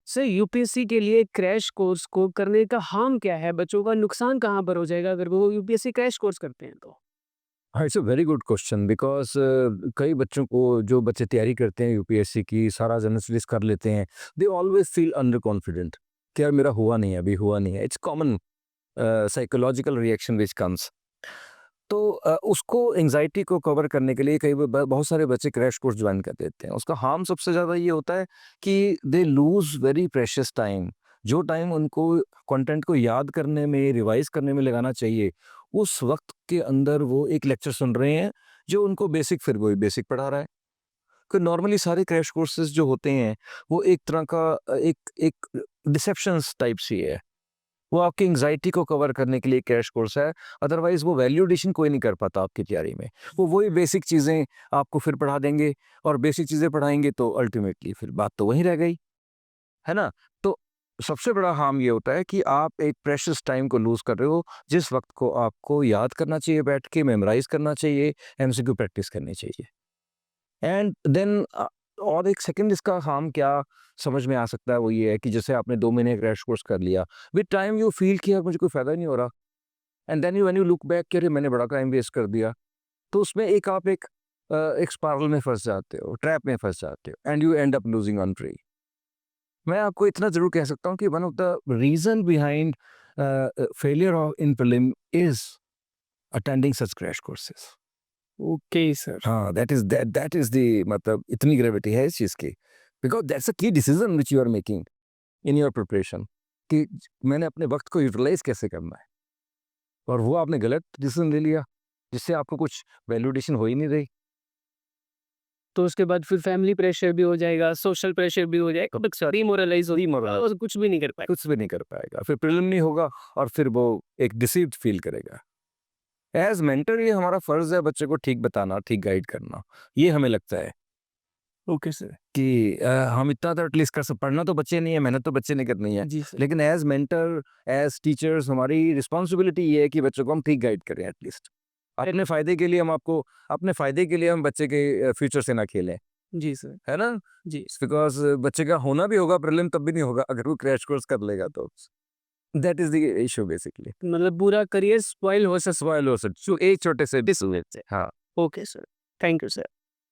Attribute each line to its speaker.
Speaker 1: Sir UPSC के लिए crash course को करने का हार्म क्या है? बच्चों का नुकसान कहाँ पर हो जाएगा अगर वो यूपीएससी क्रैश कोर्स करते हैं तो?
Speaker 2: हाँ, it's a very good question because कई बच्चों को जो बच्चे तैयारी करते हैं यूपीएससी की, सारा जनरल स्टडीज़ कर लेते हैं, they always feel under confident कि यार मेरा हुआ नहीं है, अभी हुआ नहीं है। It's common psychological reaction which comes. तो उसको एंग्ज़ायटी को कवर करने के लिए कई ब बहुत सारे बच्चे क्रैश कोर्स जॉइन कर देते हैं। उसका हार्म सबसे ज़्यादा ये होता है कि they lose very precious time. जो टाइम उनको कंटेंट को याद करने में, रिवाइज़ करने में लगाना चाहिए, उस वक़्त के अंदर वो एक लेक्चर सुन रहे हैं, जो उनको बेसिक फिर वही बेसिक पढ़ा रहा है। कि नॉर्मली सारे क्रैश कोर्सेज़ जो होते हैं, वो एक तरह का एक एक डिसेप्शंस टाइप सी है। वो आपकी एंग्ज़ायटी को कवर करने के लिए क्रैश कोर्स है, अदरवाइज़ वो वैल्यू एडिशन कोई नहीं कर पाता आपकी तैयारी में। वो वही बेसिक चीज़ें आपको फिर पढ़ा देंगे और बेसिक चीज़ें पढ़ाएँगे तो अल्टीमेटली फिर बात तो वहीं रह गई, है ना? तो सबसे बड़ा हार्म ये होता है कि आप एक प्रेशियस टाइम को लूज़ कर रहे हो, जिस वक़्त को आपको याद करना चाहिए बैठ के, मेमोराइज़ करना चाहिए, एमसीक्यू प्रैक्टिस करनी चाहिए। एंड देन और एक सेकंड इसका हार्म क्या समझ में आ सकता है वो ये है कि जैसे आपने 2 महीने क्रैश कोर्स कर लिया, विद टाइम यू फील कि यार मुझे कोई फ़ायदा ही नहीं हो रहा and then you when you look back कि अरे मैंने बड़ा टाइम वेस्ट कर दिया। तो उसमें एक स्पाइरल में फँस जाते हो, ट्रैप में फँस जाते हो and you and up losing on tree. मैं आपको इतना ज़रूर कह सकता हूँ कि one of the reason behind failure of in prelim is attending such crash courses.
Speaker 1: Okay sir.
Speaker 2: हाँ, दैट इज़ द मतलब इतनी ग्रेविटी है इस चीज़ की। Because that's a key decision which you are making in your preparation कि मैंने अपने वक़्त को यूटिलाइज़ कैसे करना है और वो आपने गलत डिसीज़न ले लिया, जिससे आपको कुछ वैल्यू एडिशन हो ही नहीं रही।
Speaker 1: तो उसके बाद फिर फैमिली प्रेशर भी हो जाएगा, सोशल प्रेशर भी हो जाएगा, बट डिमोरलाइज़ हो
Speaker 2: डीमोरल
Speaker 1: और कुछ भी नहीं कर पाएगा।
Speaker 2: कुछ भी नहीं कर पाएगा, फिर प्रीलिम नहीं होगा और फिर वो एक डिसीव्ड फ़ील करेगा। एज़ मेंटर ये हमारा फ़र्ज़ है बच्चे को ठीक बताना, ठीक गाइड करना। ये हमें लगता है
Speaker 1: ओके सर।
Speaker 2: कि हम इतना तो एटलीस्ट कर सक पढ़ना तो बच्चे नहीं है, मेहनत तो बच्चे ने करनी है।
Speaker 1: जी सर।
Speaker 2: लेकिन एज़ मेंटर, एज़ टीचर्स हमारी रिस्पॉन्सिबिलिटी ये है कि बच्चों को हम ठीक गाइड करें एटलीस्ट। अपने फ़ायदे के लिए हम बच्चे के फ्यूचर से ना खेलें,
Speaker 1: जी सर।
Speaker 2: है ना?
Speaker 1: जी।
Speaker 2: बिकॉज़ बच्चे का होना भी होगा प्रीलिम तब भी नहीं होगा अगर वो क्रैश कोर्स कर लेगा तो। That is the issue basically.
Speaker 1: मतलब पूरा करियर स्पॉइल हो
Speaker 2: स्पॉइल हो सक एक छोटे से डिसमेंट से। हाँ।
Speaker 1: Okay sir. Thank you sir.